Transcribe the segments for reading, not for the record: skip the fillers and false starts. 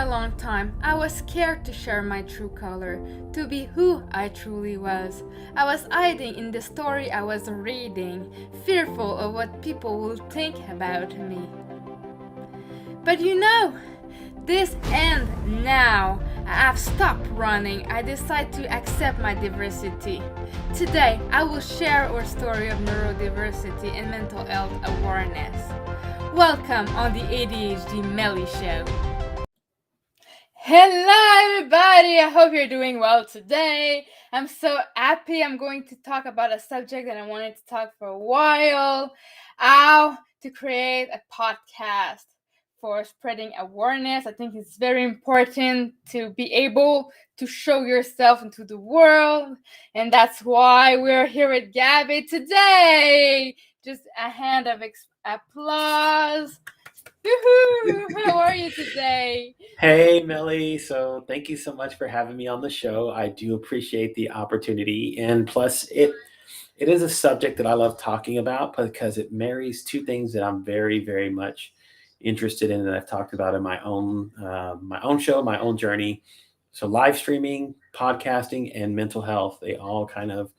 long time, I was scared to share my true color, to be who I truly was. I was hiding in the story I was reading, fearful of what people would think about me. But this end now. I have stopped running. I decide to accept my diversity. Today, I will share our story of neurodiversity and mental health awareness. Welcome on the ADHD Melly Show. Hello, everybody. I hope you're doing well today. I'm so happy. I'm going to talk about a subject that I wanted to talk for a while. How to create a podcast for spreading awareness. I think it's very important to be able to show yourself into the world, and that's why we're here at Gabé today. Just a hand of applause. Woohoo! How are you today? Hey, Melly. So thank you so much for having me on the show. I do appreciate the opportunity. And plus, it is a subject that I love talking about because it marries two things that I'm very, very much interested in that I've talked about in my own show, my own journey. So live streaming, podcasting, and mental health, they all kind of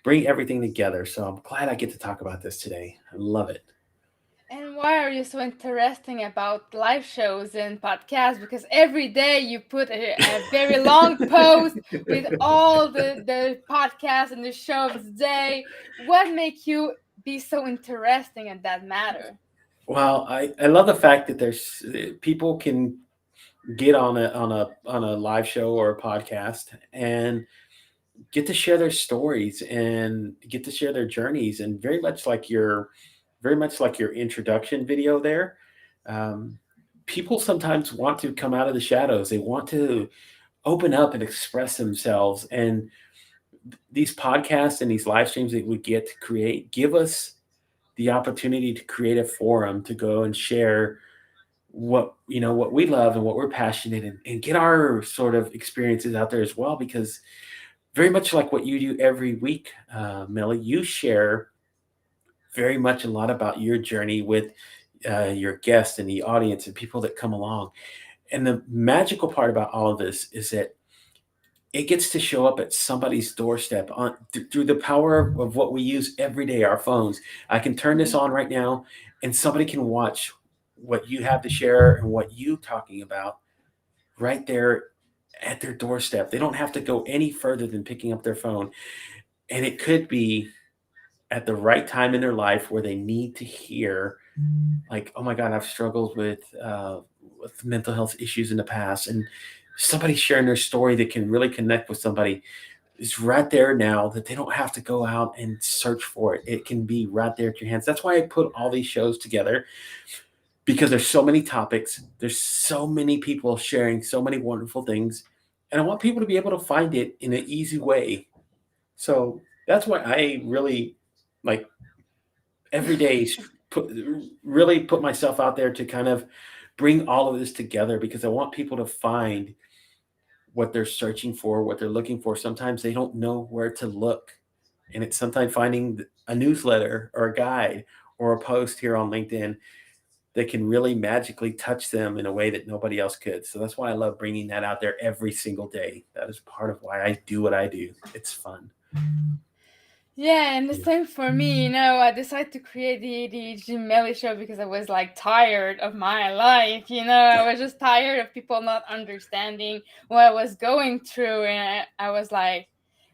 bring everything together. So I'm glad I get to talk about this today. I love it. And why are you so interesting about live shows and podcasts? Because every day you put a very long post with all the podcasts and the show of the day. What makes you be so interesting at that matter? Well, I love the fact that there's people can get on a live show or a podcast and get to share their stories and get to share their journeys, and very much like your introduction video there. um, People sometimes want to come out of the shadows. They want to open up and express themselves, and these podcasts and these live streams that we get to create give us the opportunity to create a forum to go and share what we love and what we're passionate in, and get our sort of experiences out there as well. Because very much like what you do every week, Melly, you share very much a lot about your journey with your guests and the audience and people that come along. And the magical part about all of this is that it gets to show up at somebody's doorstep through the power of what we use every day, our phones. I can turn this on right now, and somebody can watch what you have to share and what you talking about right there at their doorstep. They don't have to go any further than picking up their phone. And it could be at the right time in their life where they need to hear, like, oh my God, I've struggled with mental health issues in the past. And somebody sharing their story that can really connect with somebody is right there now, that they don't have to go out and search for it. It can be right there at your hands. That's why I put all these shows together, because there's so many topics, there's so many people sharing so many wonderful things, and I want people to be able to find it in an easy way. So that's why I really, like, every day put really put myself out there to kind of bring all of this together, because I want people to find what they're searching for, what they're looking for. Sometimes they don't know where to look, and it's sometimes finding a newsletter or a guide or a post here on LinkedIn that can really magically touch them in a way that nobody else could. So that's why I love bringing that out there every single day. That is part of why I do what I do. It's fun. Yeah, and the Yeah. same for me. I decided to create the ADHD Melly Show because I was like tired of my life. I was just tired of people not understanding what I was going through, and I was like,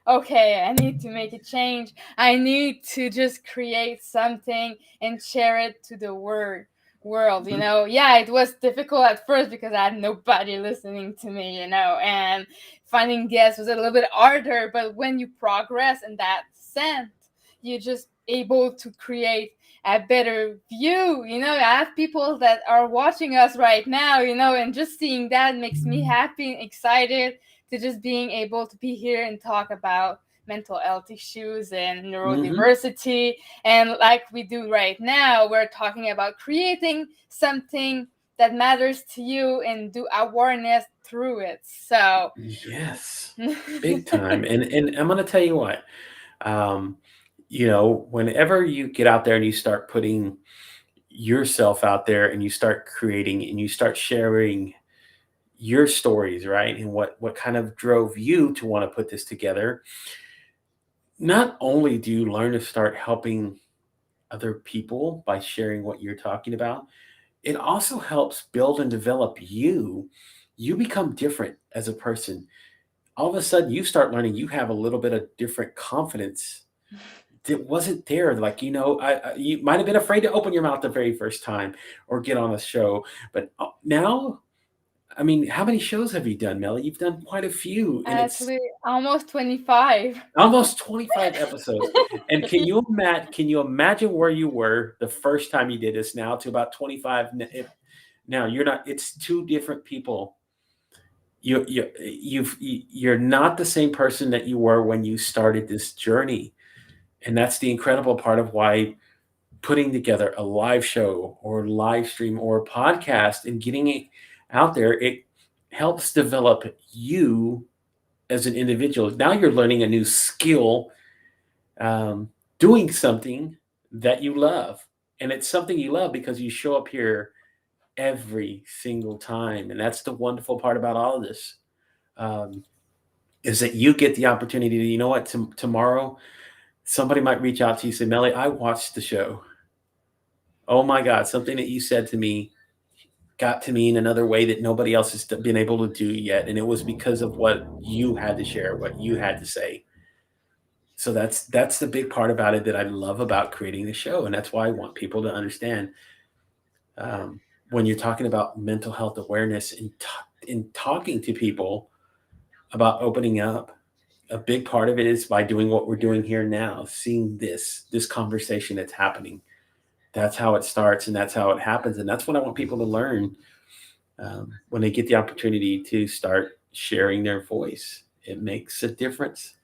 okay, I need to make a change. I need to just create something and share it to the world. Yeah, it was difficult at first because I had nobody listening to me, and finding guests was a little bit harder, but when you progress in that sense, you're just able to create a better view. I have people that are watching us right now, and just seeing that makes me happy and excited to just being able to be here and talk about mental health issues and Hmm. neurodiversity. And like we do right now, we're talking about creating something that matters to you and do awareness through it. So Yes, big time. And I'm gonna tell you what, um, whenever you get out there and you start putting yourself out there and you start creating and you start sharing your stories, right? And what kind of drove you to want to put this together. Not only do you learn to start helping other people by sharing what you're talking about, it also helps build and develop you. You become different as a person. All of a sudden, you start learning you have a little bit of different confidence that wasn't there. Like, you might have been afraid to open your mouth the very first time or get on a show. But now, I mean, how many shows have you done, Melly? You've done quite a few, and it's Actually, almost 25. almost 25 episodes. And can you imagine where you were the first time you did this now to about 25 now? You're not, it's two different people. You're not the same person that you were when you started this journey. And that's the incredible part of why putting together a live show or live stream or podcast and getting it out there, it helps develop you as an individual. Now you're learning a new skill, um, doing something that you love. And it's something you love because you show up here every single time. And that's the wonderful part about all of this, um, is that you get the opportunity to, tomorrow somebody might reach out to you and say, Melly, I watched the show. Oh my God, something that you said to me got to me in another way that nobody else has been able to do yet. And it was because of what you had to share, what you had to say. So that's the big part about it that I love about creating the show, and that's why I want people to understand, um, when you're talking about mental health awareness and in talking to people about opening up. A big part of it is by doing what we're doing here now, seeing this conversation that's happening. That's how it starts, and that's how it happens, and that's what I want people to learn, when they get the opportunity to start sharing their voice. It makes a difference.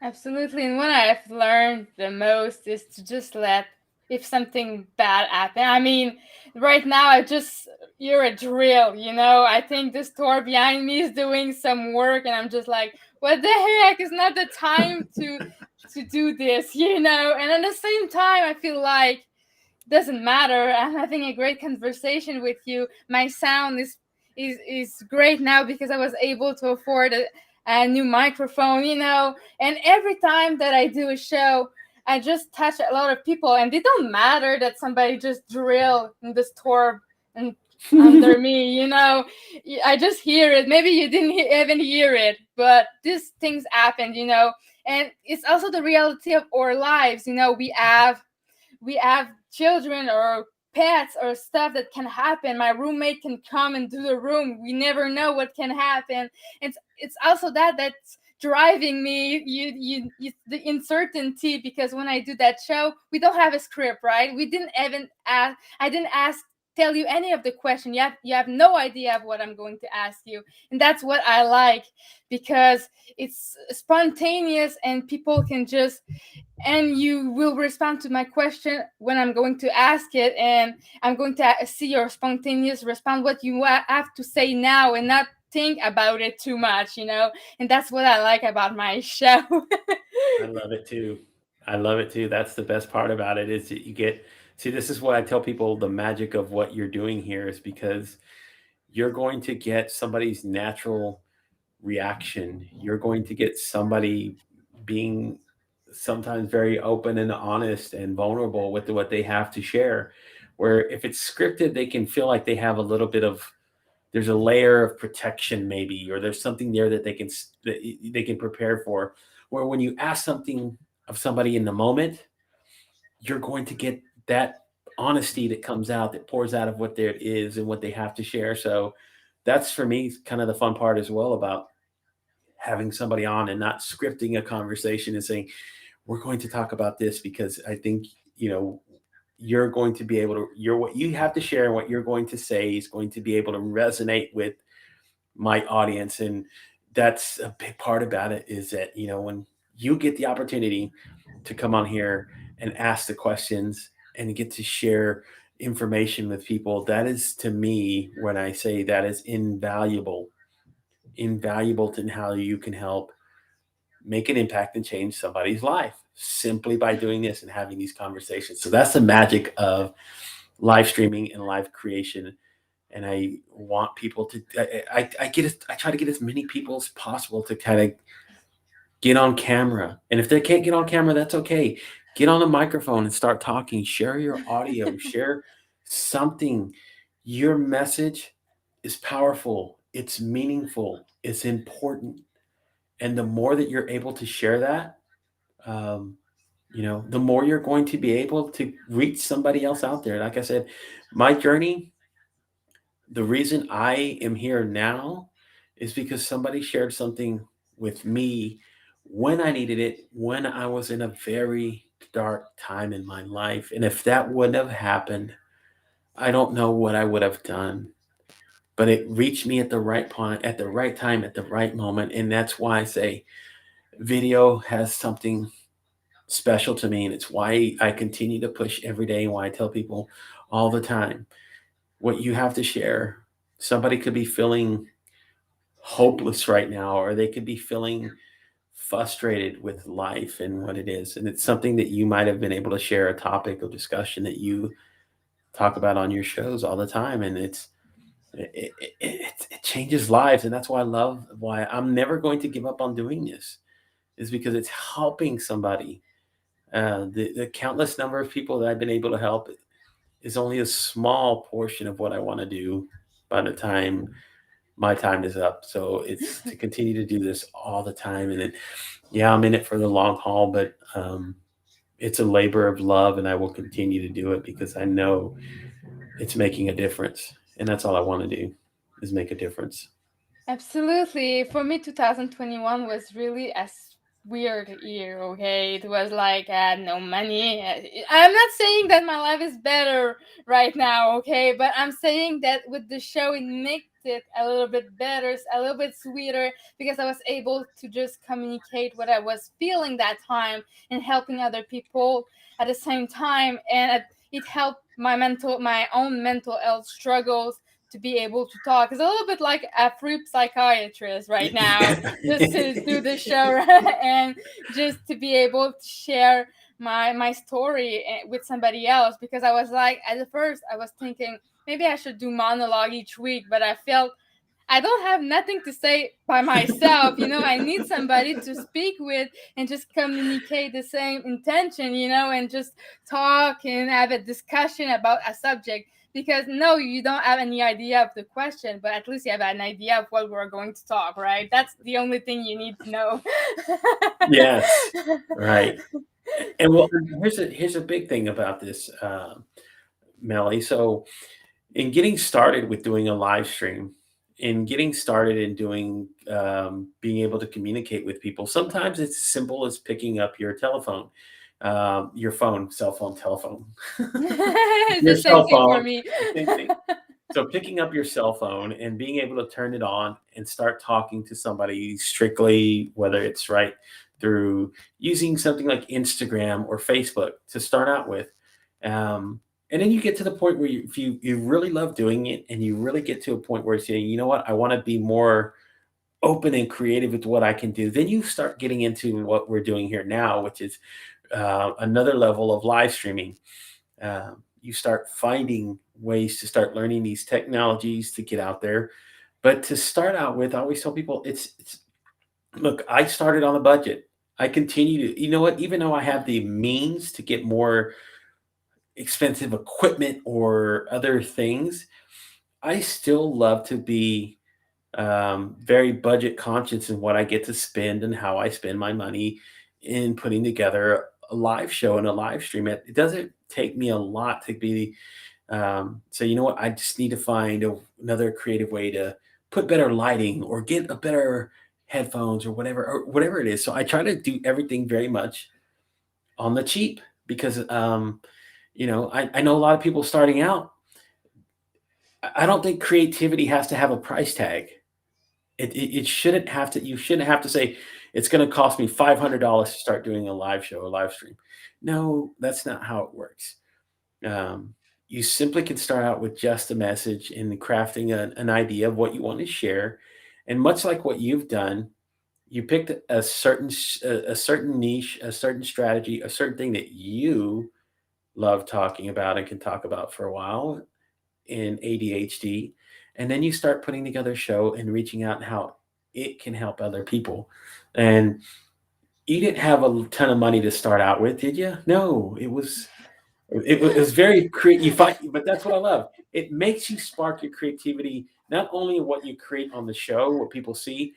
Absolutely. And what I've learned the most is to just let, if something bad happen. I mean, right now you're a drill, I think the store behind me is doing some work and I'm just like, what the heck? It's not the time to do this, And at the same time, I feel like doesn't matter. I'm having a great conversation with you. My sound is great now because I was able to afford a new microphone, And every time that I do a show, I just touch a lot of people, and it don't matter that somebody just drill in the store and under me, I just hear it. Maybe you didn't even hear it, but these things happened, And it's also the reality of our lives, we have children or pets or stuff that can happen. My roommate can come into the room. We never know what can happen. It's also that's driving me. The uncertainty, because when I do that show, we don't have a script, right? We didn't even ask. I didn't tell you any of the question. You have no idea of what I'm going to ask you, and that's what I like, because it's spontaneous and people can just, and you will respond to my question when I'm going to ask it, and I'm going to see your spontaneous response, what you have to say now, and not think about it too much, and that's what I like about my show. I love it too. I love it too. That's the best part about it is that you get, see, this is what I tell people, the magic of what you're doing here is because you're going to get somebody's natural reaction. You're going to get somebody being sometimes very open and honest and vulnerable with what they have to share. Where if it's scripted, they can feel like they have a little bit of, there's a layer of protection maybe, or there's something there that they can prepare for. Where when you ask something of somebody in the moment, you're going to get that honesty that comes out, that pours out of what there is and what they have to share. So that's for me kind of the fun part as well about having somebody on and not scripting a conversation and saying, we're going to talk about this because I think, you know, you're going to be able to, what you have to share and what you're going to say is going to be able to resonate with my audience. And that's a big part about it, is that, you know, when you get the opportunity to come on here and ask the questions and get to share information with people, that is, to me, when I say that, is invaluable to how you can help make an impact and change somebody's life simply by doing this and having these conversations. So that's the magic of live streaming and live creation. and I want people to. I try to get as many people as possible to kind of get on camera, and if they can't get on camera, that's okay. Get on a microphone and start talking. Share your audio. Share something. Your message is powerful. It's meaningful. It's important, and the more that you're able to share that, um, the more you're going to be able to reach somebody else out there. Like I said, my journey, the reason I am here now is because somebody shared something with me when I needed it, when I was in a very dark time in my life. And if that wouldn't have happened, I don't know what I would have done. But it reached me at the right point, at the right time, at the right moment. And that's why I say video has something special to me. And it's why I continue to push every day, why I tell people all the time what you have to share. Somebody could be feeling hopeless right now, or they could be feeling frustrated with life and what it is. And it's something that you might have been able to share, a topic of discussion that you talk about on your shows all the time. And it changes lives. And that's why I love, why I'm never going to give up on doing this, is because it's helping somebody. The countless number of people that I've been able to help is only a small portion of what I want to do by the time my time is up. So it's to continue to do this all the time. And then, yeah, I'm in it for the long haul, but it's a labor of love, and I will continue to do it because I know it's making a difference. And that's all I want to do, is make a difference. Absolutely. For me, 2021 was really a weird year, okay? It was like I had no money. I'm not saying that my life is better right now, okay? But I'm saying that with the show, it makes it a little bit better, a little bit sweeter, because I was able to just communicate what I was feeling that time and helping other people at the same time. And it helped my own mental health struggles to be able to talk. It's a little bit like a free psychiatrist right now, just to do the show and just to be able to share my story with somebody else. Because I was like, at the first, I was thinking maybe I should do monologue each week, but I felt I don't have nothing to say by myself. I need somebody to speak with and just communicate the same intention, and just talk and have a discussion about a subject. Because no, you don't have any idea of the question, but at least you have an idea of what we're going to talk, right? That's the only thing you need to know. Yes, right. And well, here's a big thing about this, Melly. So, in getting started with doing a live stream, in getting started in doing, being able to communicate with people, sometimes it's as simple as picking up your telephone, your phone, cell phone, telephone, It's your the same cell thing for phone, me. same thing. So picking up your cell phone and being able to turn it on and start talking to somebody strictly, whether it's right through using something like Instagram or Facebook to start out with. Um, and then you get to the point where if you really love doing it, and you really get to a point where you're saying, you know what, I want to be more open and creative with what I can do, then you start getting into what we're doing here now, which is another level of live streaming. You start finding ways to start learning these technologies to get out there. But to start out with, I always tell people, it's look, I started on a budget. I continue to, you know what, even though I have the means to get more expensive equipment or other things, I still love to be very budget conscious in what I get to spend and how I spend my money in putting together a live show and a live stream. It doesn't take me a lot to be, so you know what, I just need to find another creative way to put better lighting or get a better headphones or whatever it is. So I try to do everything very much on the cheap because I know a lot of people starting out. I don't think creativity has to have a price tag. It shouldn't have to. You shouldn't have to say it's going to cost me $500 to start doing a live show, a live stream. No, that's not how it works. Um, you simply can start out with just a message and crafting an idea of what you want to share, and much like what you've done, you picked a certain niche, a certain strategy, a certain thing that you love talking about and can talk about for a while in ADHD. and then you start putting together a show and reaching out and how it can help other people. And you didn't have a ton of money to start out with, did you? No, it was very creative. You find, but that's what I love. It makes you spark your creativity, not only in what you create on the show, what people see,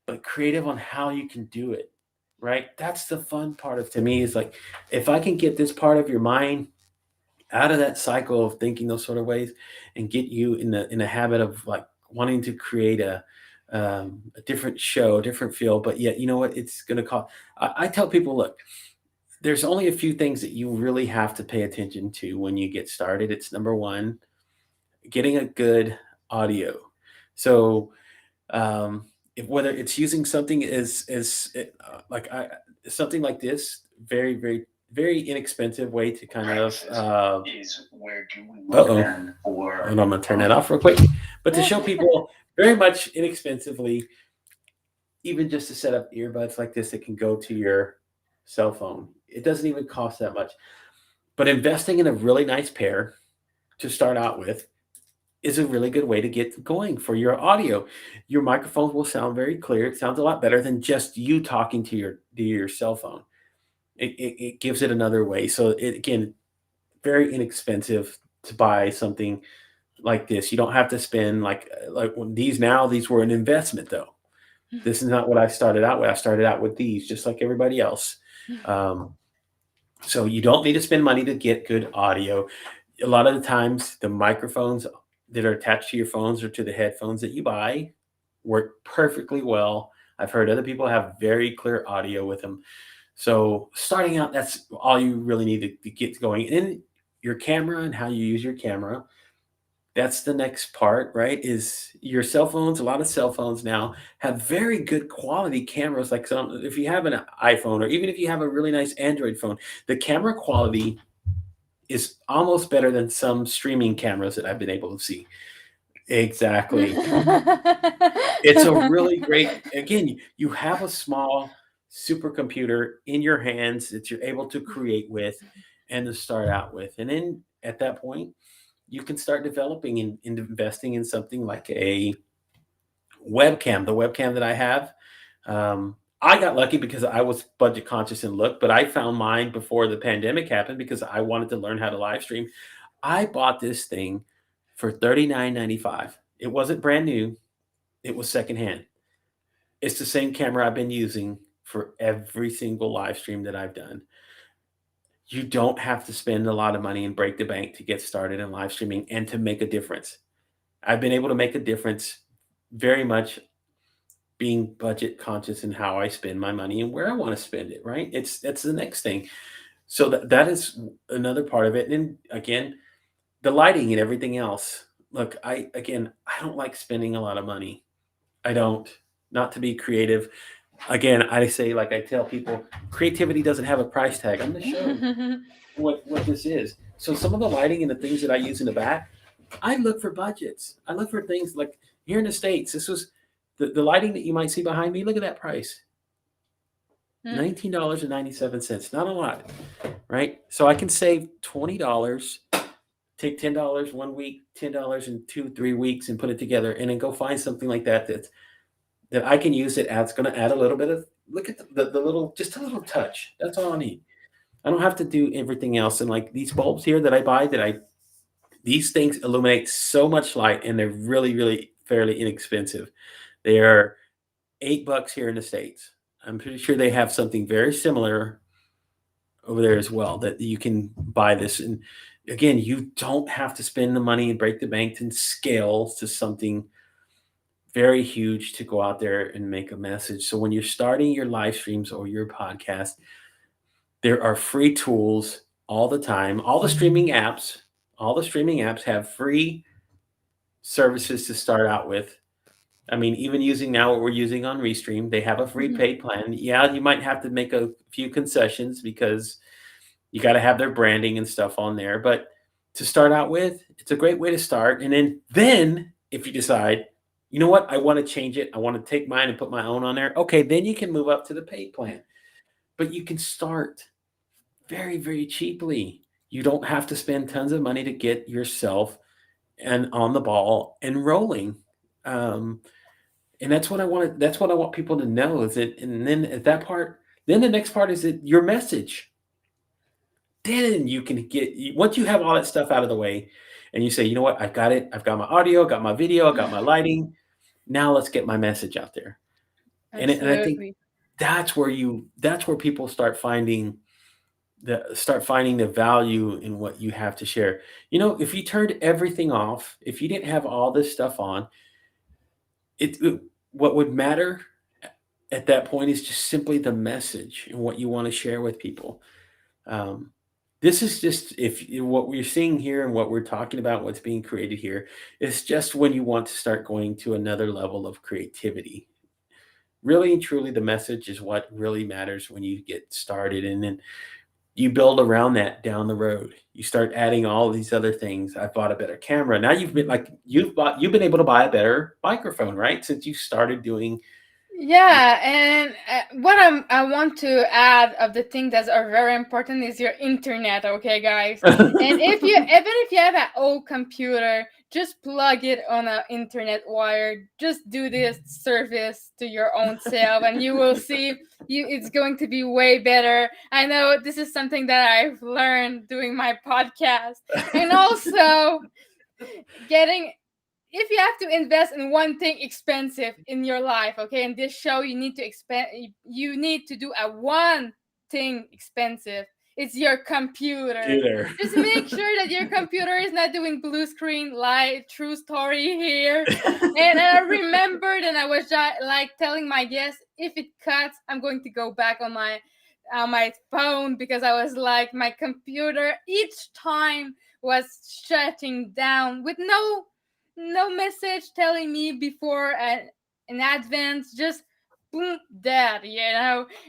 but creative on how you can do it. Right? That's the fun part of, to me, is like, if I can get this part of your mind out of that cycle of thinking those sort of ways and get you in the habit of like wanting to create a different show, a different feel, but yet you know what it's going to cost. I tell people, look, there's only a few things that you really have to pay attention to when you get started. It's number one, getting a good audio. So if, whether it's using something like I, something like this, very inexpensive way to kind of uh-oh, and I'm gonna turn that off real quick, but to show people very much inexpensively, even just to set up earbuds like this that can go to your cell phone. It doesn't even cost that much. But investing in a really nice pair to start out with is a really good way to get going for your audio. Your microphones will sound very clear. It sounds a lot better than just you talking to your cell phone. It gives it another way. So it, again, very inexpensive to buy something like this. You don't have to spend like when these were an investment though. This is not what I started out with. I started out with these just like everybody else. Um, so you don't need to spend money to get good audio. A lot of the times, the microphones that are attached to your phones or to the headphones that you buy work perfectly well. I've heard other people have very clear audio with them. So starting out, that's all you really need to get going. And your camera and how you use your camera, that's the next part, right? Is your cell phones. A lot of cell phones now have very good quality cameras. Like some, if you have an iPhone or even if you have a really nice Android phone, the camera quality is almost better than some streaming cameras that I've been able to see. Exactly. It's a really great, again, you have a small supercomputer in your hands that you're able to create with and to start out with. And then at that point, you can start developing and investing in something like a webcam. The webcam that I have, I got lucky because I was budget conscious and looked, but I found mine before the pandemic happened because I wanted to learn how to live stream. I bought this thing for $39.95. It wasn't brand new, it was secondhand. It's the same camera I've been using for every single live stream that I've done. You don't have to spend a lot of money and break the bank to get started in live streaming and to make a difference. I've been able to make a difference very much being budget conscious in how I spend my money and where I want to spend it, right? It's that's the next thing. So that is another part of it. And again, the lighting and everything else. Look, I don't like spending a lot of money. I don't. Not to be creative. Again, I say, like I tell people, creativity doesn't have a price tag. I'm going to show what this is. So some of the lighting and the things that I use in the back, I look for budgets. I look for things like here in the States, this was the lighting that you might see behind me. Look at that price. $19.97. Not a lot, right? So I can save $20, take $10 one week, $10 in 2, 3 weeks, and put it together, and then go find something like that I can use. It adds going to add a little bit of look at the little just a little touch. That's all I need. I don't have to do everything else. And like these bulbs here that I buy, these things illuminate so much light, and they're really fairly inexpensive. They are $8 here in the States. I'm pretty sure they have something very similar over there as well that you can buy this. And again, you don't have to spend the money and break the bank and scale to something very huge to go out there and make a message. So when you're starting your live streams or your podcast, there are free tools all the time. All the streaming apps have free services to start out with. I mean, even using now what we're using on Restream, they have a free paid plan. Yeah, you might have to make a few concessions because you got to have their branding and stuff on there. But to start out with, it's a great way to start. And then if you decide, you know what, I want to change it, I want to take mine and put my own on there. Okay, then you can move up to the paid plan. But you can start very cheaply. You don't have to spend tons of money to get yourself and on the ball and rolling. Um, and that's what I want. That's what I want people to know is that. And then at that part, then the next part is that your message. Then you can get once you have all that stuff out of the way, and you say, you know what, I got it. I've got my audio, got my video, I got my lighting. Now let's get my message out there. And I think Absolutely. that's where people start finding the value in what you have to share. You know, if you turned everything off, if you didn't have all this stuff on, it what would matter at that point is just simply the message and what you want to share with people. Um, this is just if what we're seeing here and what we're talking about, what's being created here, is just when you want to start going to another level of creativity. Really and truly, the message is what really matters when you get started, and then you build around that down the road. You start adding all these other things. I bought a better camera. Now you've been able to buy a better microphone, right? Since you started doing. Yeah, and what I want to add of the things that are very important is your internet, okay, guys? And if you even if you have an old computer, just plug it on an internet wire. Just do this service to your own self, and you will see it's going to be way better. I know this is something that I've learned doing my podcast, and also getting if you have to invest in one thing expensive in your life, okay, in this show you need to you need to do a one thing expensive. It's your computer. Computer. Just make sure that your computer is not doing blue screen light. True story here. And I remembered, and I was like telling my guests, if it cuts, I'm going to go back on my phone, because I was like, my computer each time was shutting down with no message telling me before an advance, just boom, dead,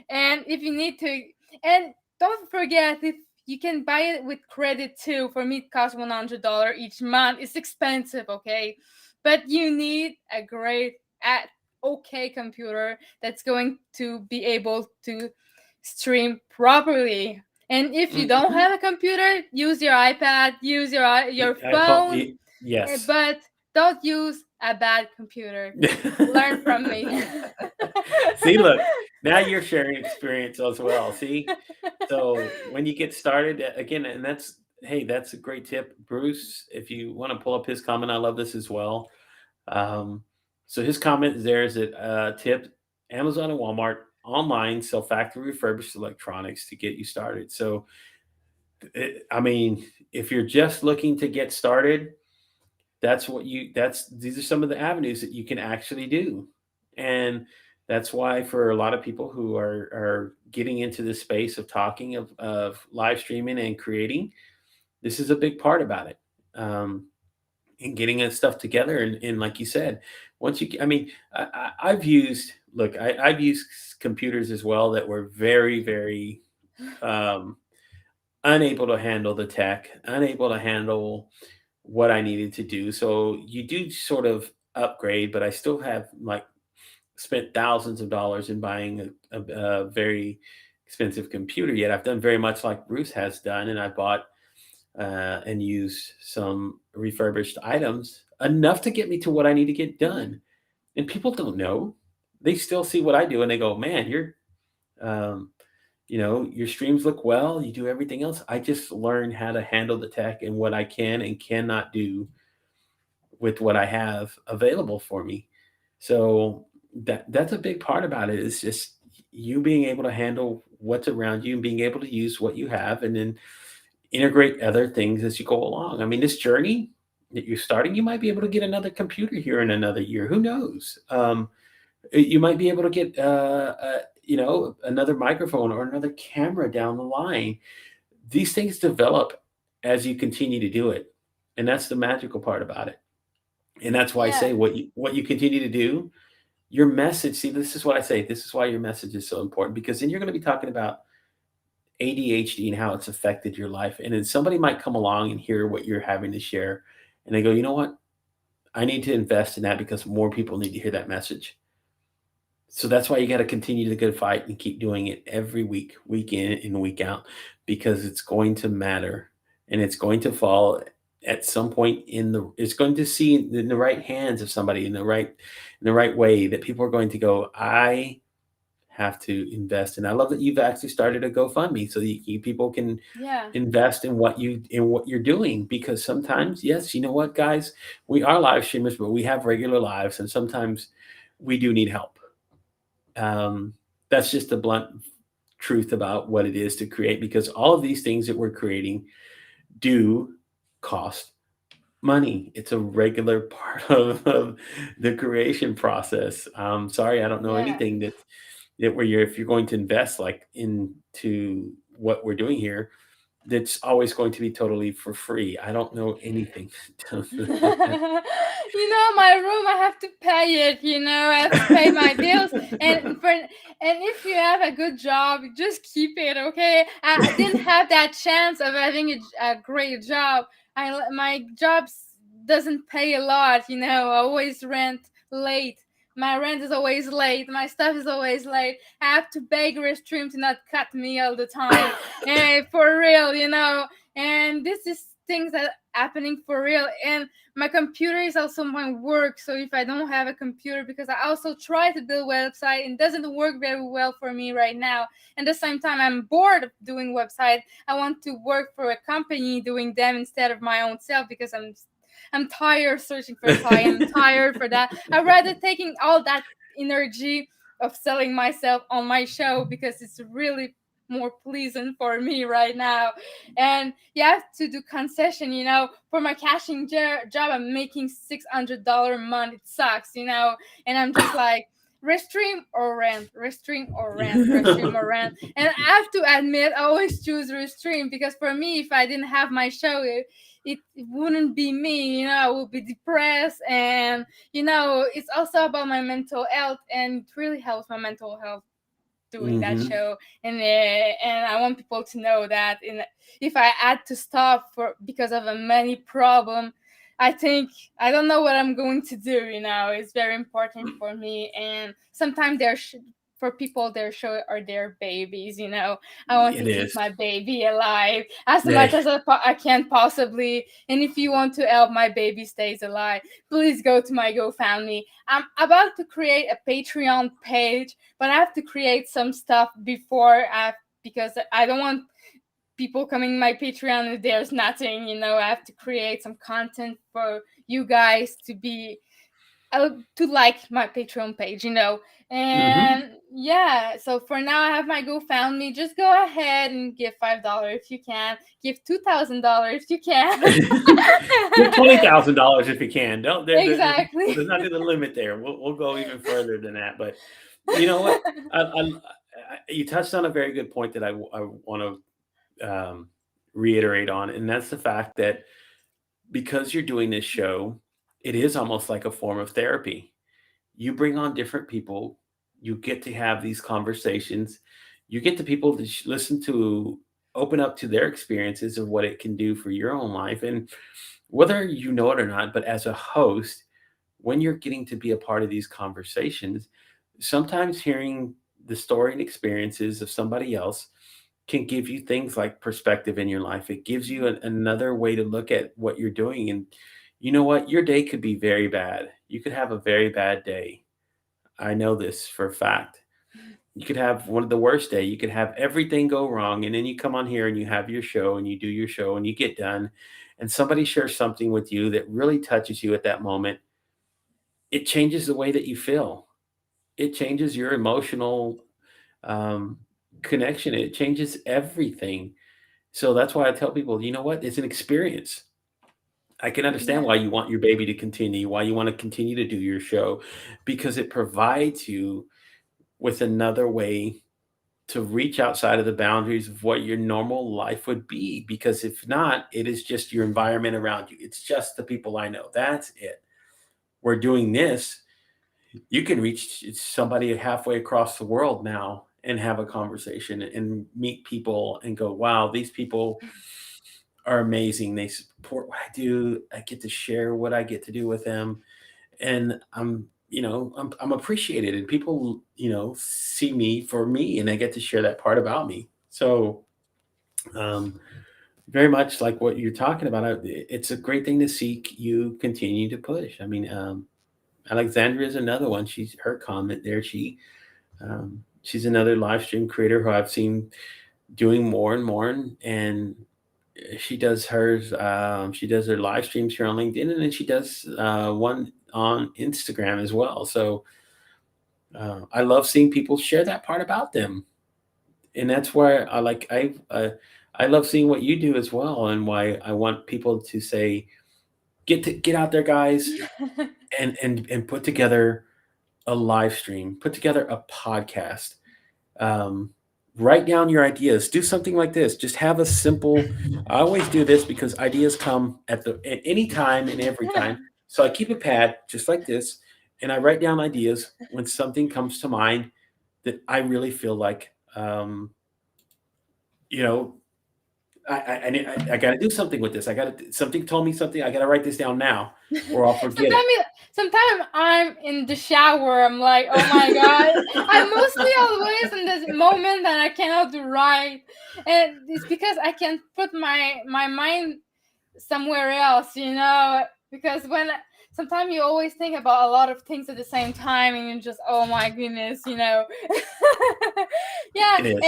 And if you need to, and don't forget, if you can buy it with credit too. For me, it costs $100 each month. It's expensive, okay, but you need a great at okay computer that's going to be able to stream properly. And if you don't Mhm. have a computer, use your iPad, use your phone, Yes. but don't use a bad computer. Learn from me. See, look, now you're sharing experience as well. See, so when you get started, again, and that's hey, that's a great tip, Bruce. If you want to pull up his comment, I love this as well. Um, so his comment is there is that tip: Amazon and Walmart online sell factory refurbished electronics to get you started. So, I mean, if you're just looking to get started, these are some of the avenues that you can actually do. And that's why for a lot of people who are getting into this space of talking of live streaming and creating, this is a big part about it. And getting that stuff together, and like you said, once you I mean I've used look I've used computers as well that were very um, unable to handle the tech, unable to handle what I needed to do. So you do sort of upgrade, but I still have like spent thousands of dollars in buying a very expensive computer. Yet I've done very much like Bruce has done, and I bought and used some refurbished items enough to get me to what I need to get done. And people don't know; they still see what I do, and they go, "Man, um, your streams look well. You do everything else. I just learned how to handle the tech and what I can and cannot do with what I have available for me." So that's a big part about it. Is just you being able to handle what's around you and being able to use what you have, and then integrate other things as you go along. I mean, this journey that you're starting, you might be able to get another computer here in another year. Who knows? You might be able to get another microphone or another camera down the line. These things develop as you continue to do it, and that's the magical part about it. And that's why I Yeah. say what you continue to do, your message. See, this is what I say. This is why your message is so important, because then you're going to be talking about ADHD and how it's affected your life. And then somebody might come along and hear what you're having to share, and they go, you know what? I need to invest in that because more people need to hear that message. So that's why you got to continue the good fight and keep doing it every week, week in and week out, because it's going to matter, and it's going to fall. at some point in the it's going to see in the right hands of somebody in the right way that people are going to go, I have to invest. And I love that you've actually started a GoFundMe so that people can Yeah. invest in what you're doing, because sometimes, yes, you know what, guys, we are live streamers, but we have regular lives, and sometimes we do need help. um, that's just the blunt truth about what it is to create, because all of these things that we're creating do cost money. It's a regular part of the creation process. Sorry, I don't know Yeah. anything that where if you're going to invest like into what we're doing here, that's always going to be totally for free. I don't know anything that does that. My room, I have to pay it. I have to pay my bills. And if you have a good job, just keep it, okay? I didn't have that chance of having a great job. My job doesn't pay a lot. I always rent late. My rent is always late. My stuff is always late. I have to beg Restream to not cut me all the time. For real. And this is things that happening for real. And my computer is also my work. So if I don't have a computer, because I also try to build website and it doesn't work very well for me right now. And at the same time, I'm bored of doing website. I want to work for a company doing them instead of my own self, because I'm tired searching for client. I'm tired for that. I'd rather taking all that energy of selling myself on my show, because it's really more pleasant for me right now. And you have to do concession. For my cashing job, I'm making $600 a month. It sucks. And I'm just like, restream or rent, restream or rent, restream or rent. And I have to admit, I always choose restream, because for me, if I didn't have my show, it wouldn't be me. I would be depressed. And it's also about my mental health, and it really helps my mental health doing that Hmm. show. And I want people to know that, if I had to stop for because of a money problem, I think I don't know what I'm going to do. It's very important for me. And sometimes for people, their show are their babies. I want to It keep is. my baby alive as Yeah. much as I can possibly. And if you want to help my baby stays alive, please go to my GoFundMe. I'm about to create a Patreon page, but I have to create some stuff before because I don't want people coming my Patreon if there's nothing. I have to create some content for you guys to like my Patreon page. Hmm. And yeah, so for now I have my GoFundMe. Just go ahead and give $5 if you can. Give $2,000 if you can. Give $20,000 if you can. Don't Exactly. there's not the limit there. We'll go even further than that. But you know what? You touched on a very good point that I want to reiterate on, and that's the fact that because you're doing this show, it is almost like a form of therapy. You bring on different people, you get to have these conversations, you get the people to listen to, open up to their experiences of what it can do for your own life. And whether you know it or not, but as a host, when you're getting to be a part of these conversations, sometimes hearing the story and experiences of somebody else can give you things like perspective in your life. It gives you another way to look at what you're doing. And you know what? Your day could be very bad. You could have a very bad day. I know this for a fact. You could have one of the worst day. You could have everything go wrong, and then you come on here and you have your show and you do your show and you get done, and somebody shares something with you that really touches you at that moment. It changes the way that you feel. It changes your emotional um, connection. It changes everything. So that's why I tell people, you know what? It's an experience. I can understand Yeah. why you want your baby to continue, why you want to continue to do your show, because it provides you with another way to reach outside of the boundaries of what your normal life would be. Because if not, it is just your environment around you. It's just the people I know. That's it. We're doing this. You can reach somebody halfway across the world now and have a conversation and meet people and go, wow, these people are amazing. They support what I do. I get to share what I get to do with them. And I'm appreciated, and people, see me for me, and I get to share that part about me. So, um, very much like what you're talking about. It's a great thing to see you continue to push. I mean, Alexandra is another one. She's her comment there. She's another live stream creator who I've seen doing more and more, and she does hers. She does her live streams here on LinkedIn, and then she does one on Instagram as well. So I love seeing people share that part about them, and that's why I love seeing what you do as well, and why I want people to say, get out there, guys, and put together a live stream, put together a podcast. Um, write down your ideas. Do something like this. Just have a simple. I always do this because ideas come at any time and every time. So I keep a pad just like this, and I write down ideas when something comes to mind that I really feel like, you know, I got to do something with this. I got to something told me something. I got to write this down now, or I'll forget it. Sometimes I'm in the shower. I'm like, oh my god. I'm mostly always in this moment that I cannot do right, and it's because I can put my mind somewhere else, because when sometimes you always think about a lot of things at the same time, and you're just, oh my goodness. Yeah, It is.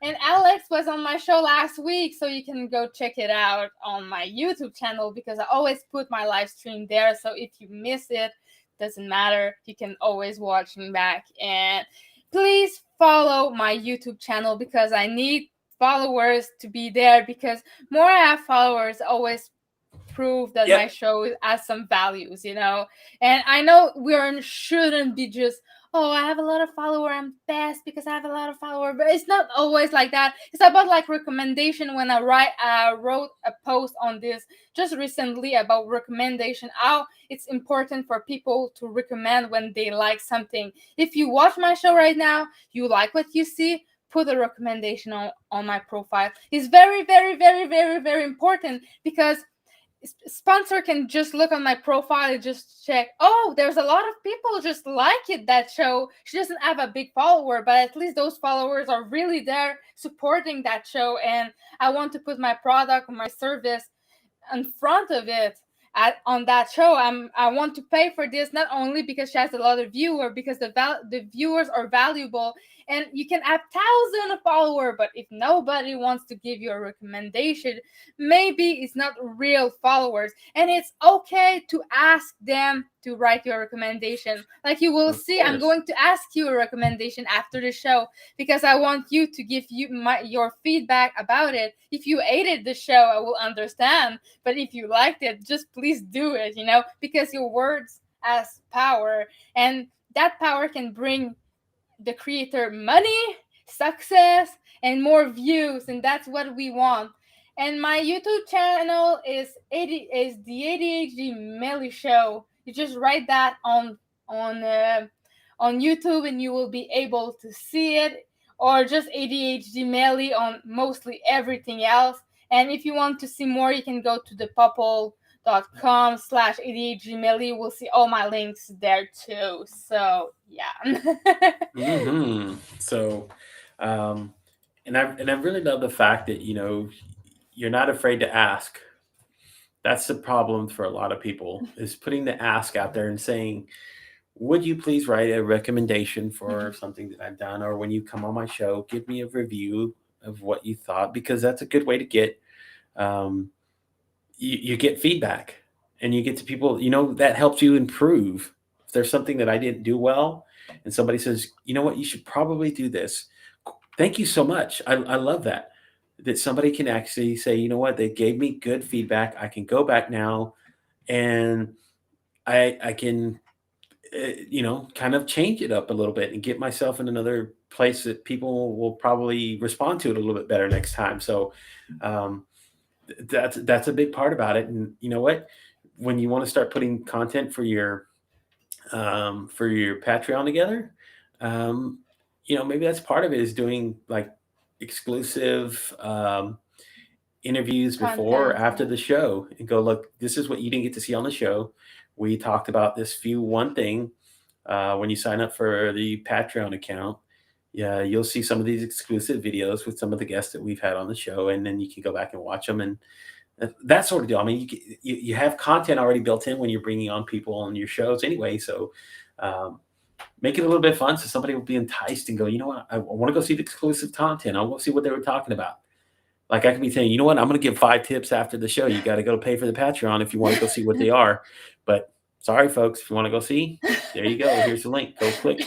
and Alex was on my show last week, so you can go check it out on my YouTube channel, because I always put my live stream there. So if you miss it, doesn't matter. You can always watch me back. And please follow my YouTube channel, because I need followers to be there, because more I have followers, always prove that my Yep. show has some values. And I know shouldn't be just, oh, I have a lot of follower, I'm best because I have a lot of follower, but it's not always like that. It's about like recommendation. When I wrote a post on this just recently about recommendation, how it's important for people to recommend when they like something. If you watch my show right now, you like what you see, put a recommendation on my profile. It's very, very, very, very, very important, because sponsor can just look on my profile and just check, oh, there's a lot of people just like that show. She doesn't have a big follower, but at least those followers are really there supporting that show, and I want to put my product or my service in front of it on that show. I want to pay for this, not only because she has a lot of viewers, because the viewers are valuable. And you can have thousands of followers, but if nobody wants to give you a recommendation, maybe it's not real followers. And it's okay to ask them to write your recommendation. Like you will Of see, I'm course. going to ask you a recommendation after the show, because I want you to give your feedback about it. If you hated the show, I will understand, but if you liked it, just please do it, because your words has power, and that power can bring the creator money, success, and more views, and that's what we want. And my YouTube channel is the ADHD Melly Show. You just write that on uh, on YouTube, and you will be able to see it, or just ADHD Melly on mostly everything else. And if you want to see more, you can go to the popple.com/ADHD Melly. We'll see all my links there too. So yeah. So, um, and I really love the fact that you're not afraid to ask. That's the problem for a lot of people, is putting the ask out there and saying, "Would you please write a recommendation for something that I've done, or when you come on my show, give me a review of what you thought," because that's a good way to get um, you get feedback, and you get to people, that helps you improve. If there's something that I didn't do well, and somebody says, you know what, you should probably do this. Thank you so much. I love that somebody can actually say, you know what, they gave me good feedback. I can go back now, and I can kind of change it up a little bit and get myself in another place that people will probably respond to it a little bit better next time. So um, that's a big part about it. And you know what? When you want to start putting content for your Patreon together, um, maybe that's part of it, is doing like exclusive interviews before or Content, after yeah. the show, and go, look, this is what you didn't get to see on the show. We talked about this one thing when you sign up for the Patreon account. Yeah, you'll see some of these exclusive videos with some of the guests that we've had on the show, and then you can go back and watch them and that sort of deal. I mean, you have content already built in when you're bringing on people on your shows anyway, so um, make it a little bit fun so somebody will be enticed and go, you know what, I want to go see the exclusive content. I'll go see what they were talking about. Like I could be saying, you know what, I'm going to give 5 tips after the show. You got to go pay for the Patreon if you want to go see what they are. But sorry, folks, if you want to go see, there you go. Here's the link. Go click.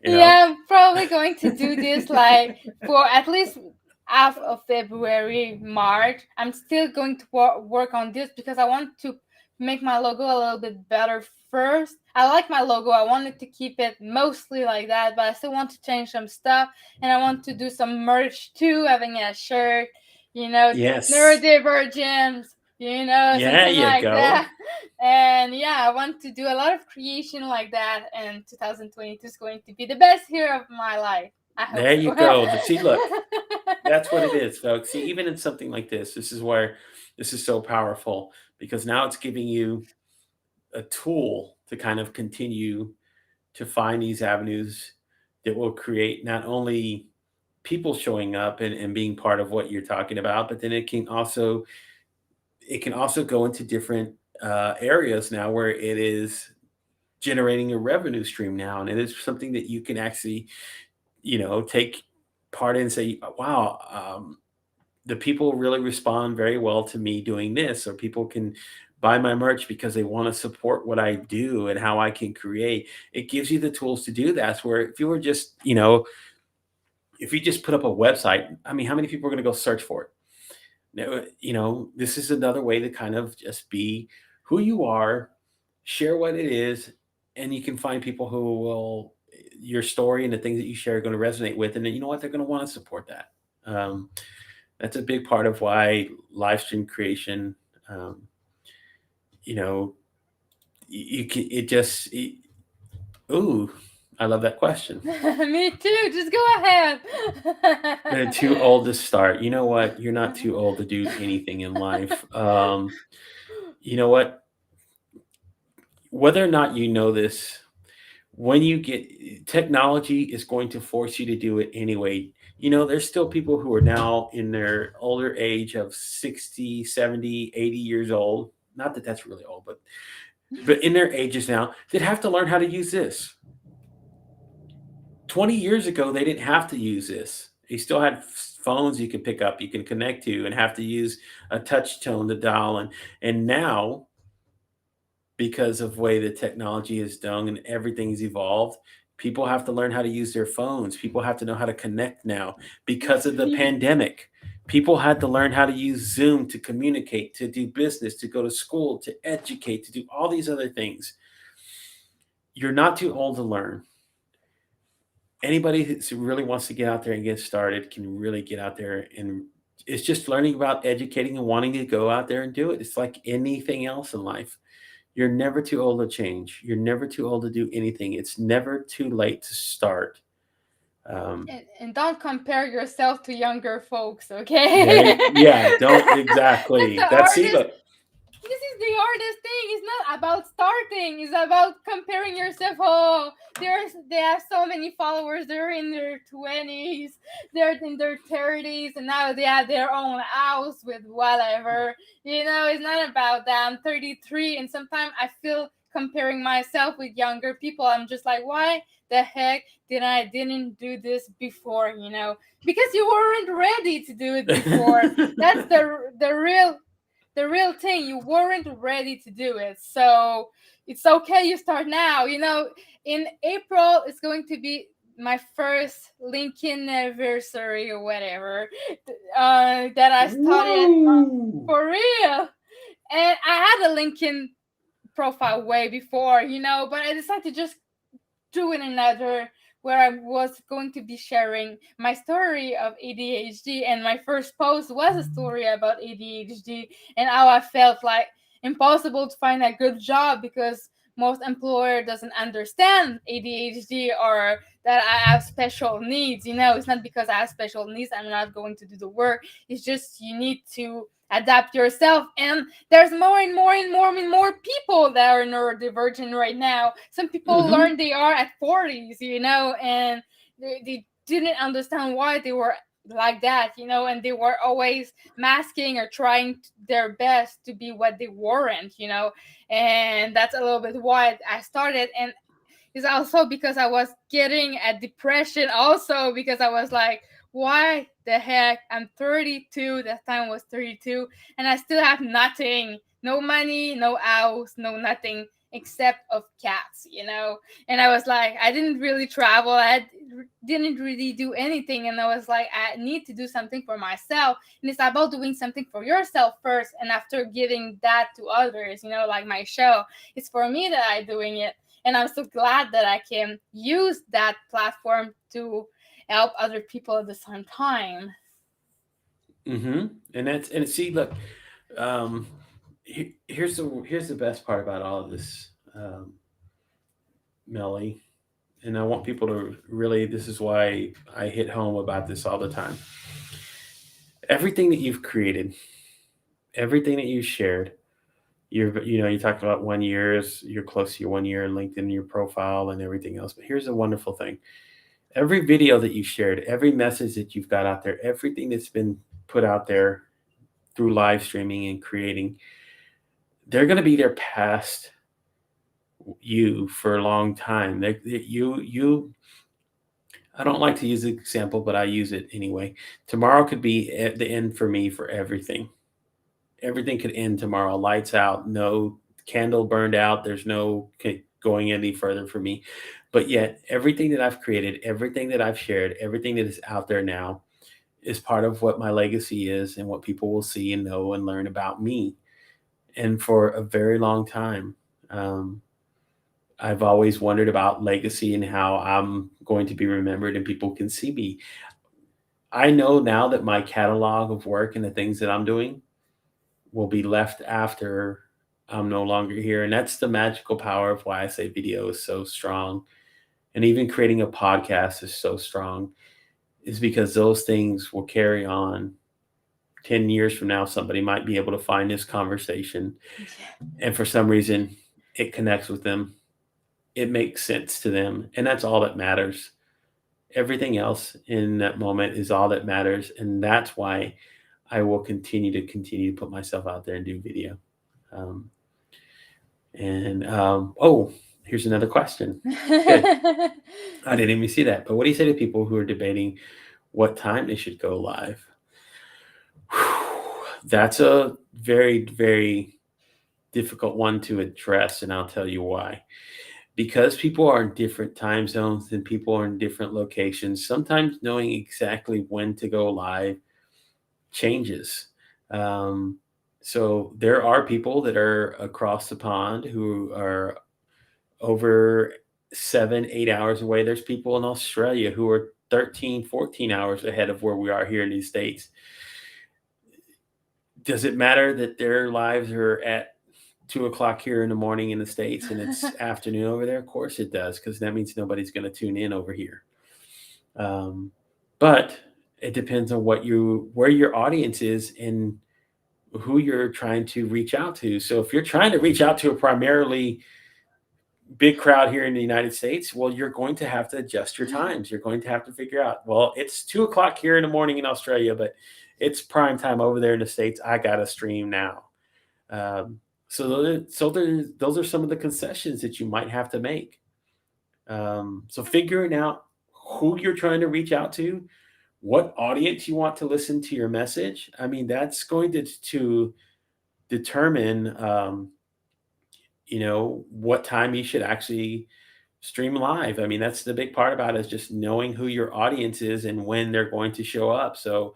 You know. Yeah, I'm probably going to do this like for at least half of February, March. I'm still going to work on this because I want to make my logo a little bit better first. I like my logo. I wanted to keep it mostly like that, but I still want to change some stuff, and I want to do some merch too, having a shirt, you know, Yes. neurodivergence, you know, Yeah, something you like go. that. And yeah, I want to do a lot of creation like that, and 2022 is going to be the best year of my life. I hope There so. you go. See, look, that's what it is, folks. See, even in something like this is where this is so powerful because now it's giving you a tool to kind of continue to find these avenues that will create not only people showing up and being part of what you're talking about, but then it can also go into different areas now where it is generating a revenue stream now, and it is something that you can actually take part in and say, wow, the people really respond very well to me doing this, or people can buy my merch because they want to support what I do and how I can create. It gives you the tools to do that. Where if you were just, if you just put up a website, I mean, how many people are going to go search for it? No, this is another way to kind of just be who you are, share what it is, and you can find people who will your story and the things that you share are going to resonate with, and then you know what, they're going to want to support that. That's a big part of why live stream creation, um, you know, you can it just ooh, I love that question. Me too. Just go ahead. Too old to start. You know what? You're not too old to do anything in life. You know what? Whether or not you know this, when you get technology is going to force you to do it anyway. There's still people who are now in their older age of 60, 70, 80 years old. Not that that's really old, but in their ages now that have to learn how to use this. 20 years ago, they didn't have to use this. They still had phones you could pick up, you can connect to, and have to use a touch tone to dial. And now, because of the way the technology is done and everything's evolved, people have to learn how to use their phones. People have to know how to connect now because of the pandemic. People had to learn how to use Zoom to communicate, to do business, to go to school, to educate, to do all these other things. You're not too old to learn. Anybody who really wants to get out there and get started can really get out there, and it's just learning about educating and wanting to go out there and do it. It's like anything else in life. You're never too old to change. You're never too old to do anything. It's never too late to start. Um, And don't compare yourself to younger folks, okay? yeah, don't That's exactly. the That's see, hardest. look, This is the hardest thing. It's not about starting. It's about comparing yourself. Oh, they have so many followers. They're in their 20s. They're in their 30s, and now they have their own house with whatever. It's not about that. I'm 33, and sometimes I feel comparing myself with younger people. I'm just like, why the heck didn't do this before? Because you weren't ready to do it before. That's the real thing. You weren't ready to do it, so it's okay, you start now. In April it's going to be my first LinkedIn anniversary or whatever, that I started woo. for real. And I had a LinkedIn profile way before, but I decided to just do it another, where I was going to be sharing my story of ADHD, and my first post was a story about ADHD and how I felt like impossible to find a good job because most employer doesn't understand ADHD, or that I have special needs. It's not because I have special needs I'm not going to do the work. It's just you need to adapt yourself, and there's more and more and more and more people that are neurodivergent right now. Some people Hmm. learn they are at 40s, and didn't understand why they were like that, and they were always masking or trying their best to be what they weren't, and that's a little bit why I started. And it's also because I was getting a depression also, because I was like, why the heck? I'm 32. That time I was 32, and I still have nothing. No money, no house, no nothing except of cats. And I was like, I didn't really travel. Didn't really do anything, and I was like, I need to do something for myself. And it's about doing something for yourself first, and after giving that to others, like my show, it's for me that I'm doing it. And I'm so glad that I can use that platform to help other people at the same time. Mm-hmm. And see, look, um, here's the best part about all of this, Melly. And I want people to really. This is why I hit home about this all the time. Everything that you've created, everything that you shared, you talked about 1 years, you're close to your 1 year in LinkedIn, your profile and everything else. But here's a wonderful thing. Every video that you shared, every message that you've got out there, everything that's been put out there through live streaming and creating, they're going to be there past you for a long time. I don't like to use the example, but I use it anyway. Tomorrow could be at the end for me for everything. Everything could end tomorrow. Lights out, no candle burned out. There's no going any further for me. But yet, everything that I've created, everything that I've shared, everything that is out there now is part of what my legacy is and what people will see and know and learn about me. And for a very long time, um, I've always wondered about legacy and how I'm going to be remembered and people can see me. I know now that my catalog of work and the things that I'm doing will be left after I'm no longer here. And that's the magical power of why I say video is so strong. And even creating a podcast is so strong, is because those things will carry on. 10 years from now, somebody might be able to find this conversation. And for some reason, it connects with them. It makes sense to them. And that's all that matters. Everything else in that moment is all that matters. And that's why I will continue to put myself out there and do video. Um, oh, here's another question. Good. I didn't even see that. But what do you say to people who are debating what time they should go live? That's a very, very difficult one to address, and I'll tell you why. Because people are in different time zones and people are in different locations, sometimes knowing exactly when to go live changes. Um, so there are people that are across the pond who are over 7, 8 hours away. There's people in Australia who are 13, 14 hours ahead of where we are here in the States. Does it matter that their lives are at 2 o'clock here in the morning in the States and it's afternoon over there? Of course it does, because that means nobody's going to tune in over here. But it depends on where your audience is and who you're trying to reach out to. So if you're trying to reach out to a primarily big crowd here in the United States, well, you're going to have to adjust your times. You're going to have to figure out, well, it's 2 o'clock here in the morning in Australia, but it's prime time over there in the States. I got to stream now. Those are some of the concessions that you might have to make. So figuring out who you're trying to reach out to, what audience you want to listen to your message. I mean, that's going to determine, what time you should actually stream live. I mean, that's the big part about it, is just knowing who your audience is and when they're going to show up. So,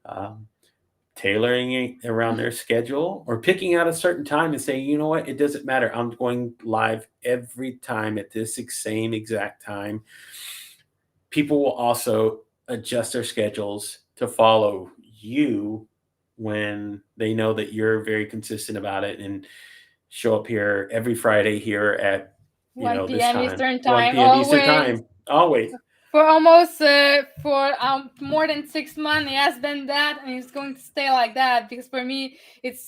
um, tailoring it around their schedule or picking out a certain time and saying, you know what, it doesn't matter. I'm going live every time at this same exact time. People will also adjust their schedules to follow you when they know that you're very consistent about it and show up here every Friday here at 1 this p.m. time, Eastern 1 time, p.m. Eastern always. time, always. For almost for more than 6 months, it has been that, and it's going to stay like that, because for me, it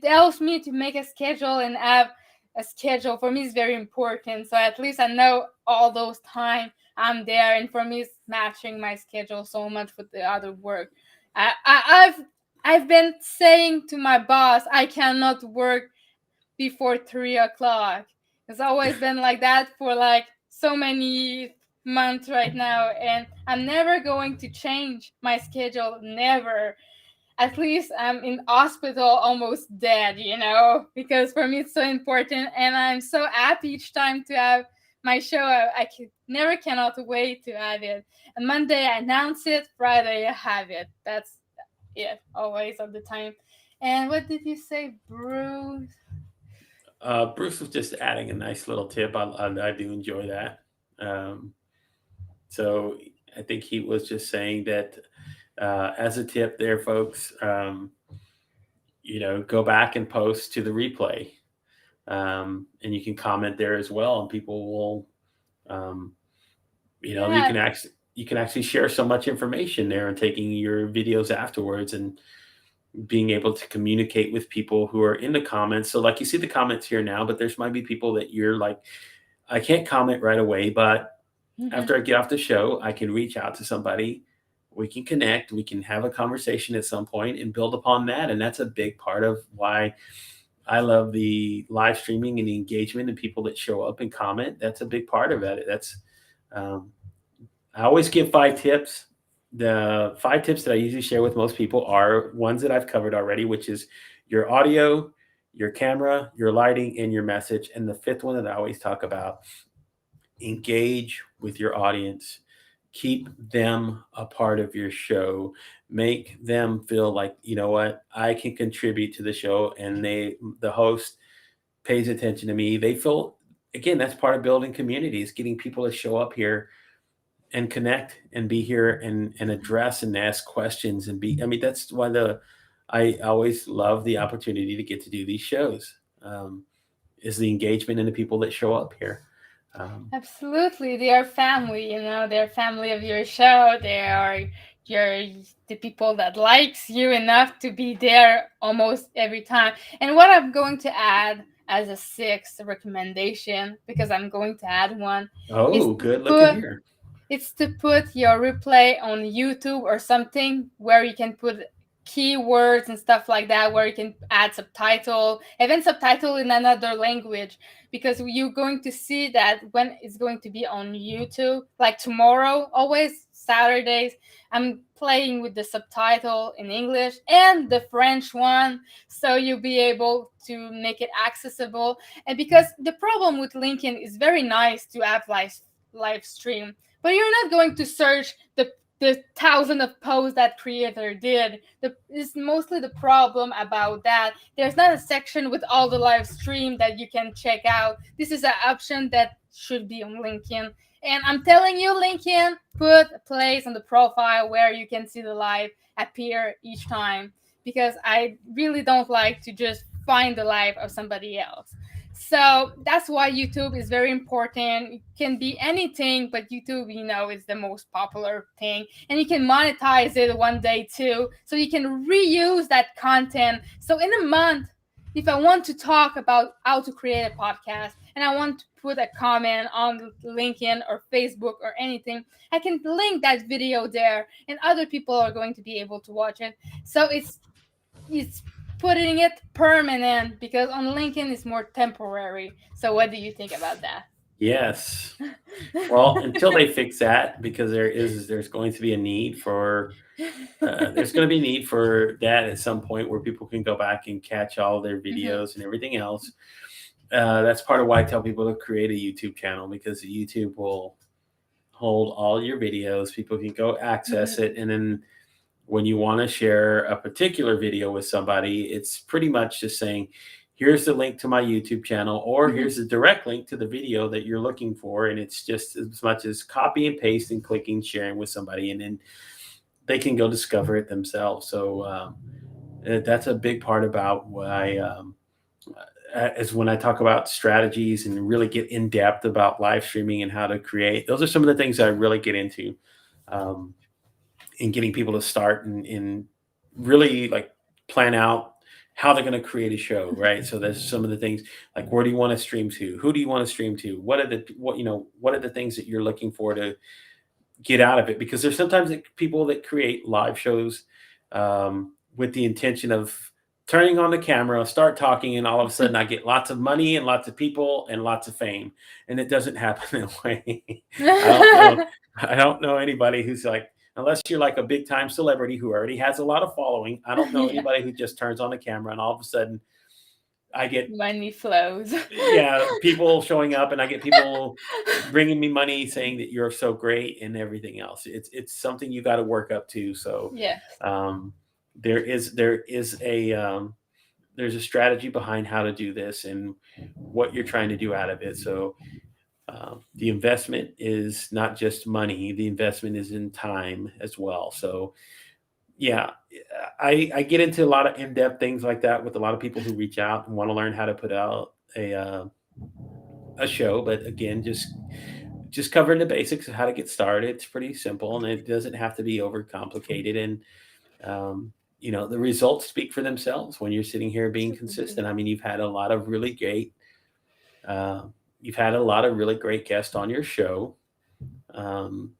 helps me to make a schedule and have a schedule for me is very important. So at least I know all those time I'm there, and for me it's matching my schedule so much with the other work. I've been saying to my boss I cannot work before 3 o'clock. It's always been like that for like so many months right now, and I'm never going to change my schedule. Never. At least I'm in hospital almost dead, because for me it's so important, and I'm so happy each time to have my show. Never cannot wait to have it. And Monday I announce it, Friday I have it. That's it, always all the time. And what did you say, Bruce? Bruce was just adding a nice little tip. I do enjoy that. Um, so I think he was just saying that as a tip there, folks, go back and post to the replay. And you can comment there as well, and people will, um, Yeah. you can actually share so much information there and taking your videos afterwards and being able to communicate with people who are in the comments. So like you see the comments here now, but there's might be people that you're like, I can't comment right away, but Mhm. after I get off the show, I can reach out to somebody. We can connect. We can have a conversation at some point and build upon that. And that's a big part of why I love the live streaming and the engagement and people that show up and comment. That's a big part of it. Um, I always give 5 tips. The 5 tips that I usually share with most people are ones that I've covered already, which is your audio, your camera, your lighting, and your message. And the fifth one that I always talk about: engage with your audience, keep them a part of your show, make them feel like, you know what, I can contribute to the show, and the host pays attention to me. They feel, again, that's part of building communities, getting people to show up here and connect and be here and address and ask questions and be, I mean, that's why I always love the opportunity to get to do these shows, is the engagement and the people that show up here. um, Absolutely, they are family. They're family of your show. They are your the people that likes you enough to be there almost every time. And what I'm going to add as a sixth recommendation, because I'm going to add one, is oh, to good looking put here. it's to put your replay on YouTube or something where you can put keywords and stuff like that, where you can add subtitle, even subtitle in another language, because you're going to see that when it's going to be on YouTube, like tomorrow, always Saturdays, I'm playing with the subtitle in English and the French one, so you'll be able to make it accessible. And because the problem with LinkedIn is very nice to have live stream, but you're not going to search the thousand of posts that creator did. It's mostly the problem about that. There's not a section with all the live stream that you can check out. This is an option that should be on LinkedIn. And I'm telling you, LinkedIn, put a place on the profile where you can see the live appear each time, because I really don't like to just find the live of somebody else. So that's why YouTube is very important. It can be anything, but YouTube, is the most popular thing. And you can monetize it one day too. So you can reuse that content. So in a month, if I want to talk about how to create a podcast and I want to put a comment on LinkedIn or Facebook or anything, I can link that video there and other people are going to be able to watch it. So it's putting it permanent, because on LinkedIn it's more temporary. So what do you think about that? Yes. Well, until they fix that, because there's going to be a need for there's going to be a need for that at some point where people can go back and catch all their Mhm. videos and everything else. That's part of why I tell people to create a YouTube channel, because YouTube will hold all your videos. People can go access Mhm. it, and then when you want to share a particular video with somebody, it's pretty much just saying, here's the link to my YouTube channel, or Mhm. here's a direct link to the video that you're looking for. And it's just as much as copy and paste and clicking, sharing with somebody, and then they can go discover it themselves. So that's a big part about why, is when I talk about strategies and really get in depth about live streaming and how to create. Those are some of the things I really get into. In getting people to start and really like plan out how they're going to create a show, right? So there's some of the things like, where do you want to stream to? Who do you want to stream to? What are the things that you're looking for to get out of it? Because there's sometimes people that create live shows with the intention of turning on the camera, start talking, and all of a sudden I get lots of money and lots of people and lots of fame, and it doesn't happen that way. I don't know. I don't know anybody who's like, unless you're like a big time celebrity who already has a lot of following. I don't know Yeah, anybody who just turns on the camera and all of a sudden I get, money flows. yeah, people showing up, and I get people bringing me money saying that you're so great and everything else. It's something you got to work up to. So Yes, um, there is there's a strategy behind how to do this and what you're trying to do out of it. So the investment is not just money; the investment is in time as well. So yeah, I get into a lot of in-depth things like that with a lot of people who reach out and want to learn how to put out a show. But again, just covering the basics of how to get started. It's pretty simple, and it doesn't have to be over complicated. And um, the results speak for themselves when you're sitting here being absolutely. consistent. I mean, uh, you've had a lot of really great guests on your show. Um, I